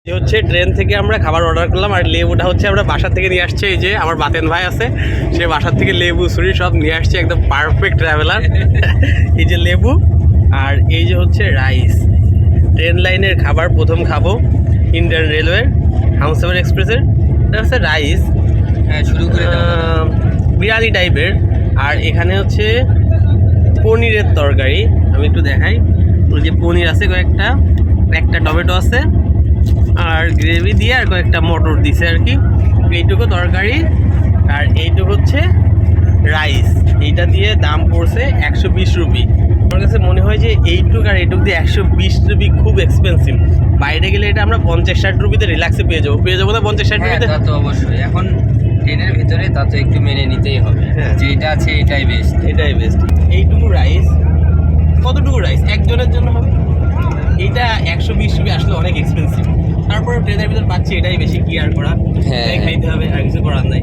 এই হচ্ছে ট্রেন থেকে আমরা খাবার অর্ডার করলাম, আর লেবুটা হচ্ছে আমরা বাসা থেকে নিয়ে আসছে। এই যে আমার বাতেন ভাই আছে, সে বাসার থেকে লেবু ছুরি সব নিয়ে আসছে, একদম পারফেক্ট ট্রাভেলার। এই যে লেবু, আর এই যে হচ্ছে রাইস। ট্রেন লাইনের খাবার প্রথম খাবো ইন্ডিয়ান রেলওয়ের হামসফর এক্সপ্রেসের। এটা হচ্ছে রাইস, হ্যাঁ শুরু করে দাও। বিরিয়ানি টাইপের। আর এখানে হচ্ছে পনিরের তরকারি, আমি একটু দেখাই। ওই যে পনির আছে কয়েকটা, একটা টমেটো আছে, আর গ্রেভি দিয়ে আর কয়েকটা মটর দিছে আর কি। এইটুকু তরকারি আর এইটুকু হচ্ছে রাইস। এইটা দিয়ে দাম পড়ছে 120 রুপি। আমার কাছে মনে হয় যে এইটুক আর এইটুক দিয়ে 120 রুপি খুব এক্সপেন্সিভ। বাইরে গেলে এটা আমরা 50-60 রুপিতে রিল্যাক্সে পেয়ে যাবো না 50-60 হ্যাঁ রুপিতে? তা তো অবশ্যই, এখন ট্রেনের ভিতরে তা তো একটু মেনে নিতেই হবে। হ্যাঁ। যে এটা আছে এটাই বেস্ট। এটাই বেস্ট। এইটুকু রাইস, কতটুকু রাইস একজনের জন্য হবে? এইটা 120 রুপি আসলে অনেক এক্সপেন্সিভ। তারপরে ট্রেনের ভিতর পাচ্ছি, এটাই বেশি কি আর করা, হ্যাঁ। এটাই খাইতে হবে, আর কিছু করার নাই।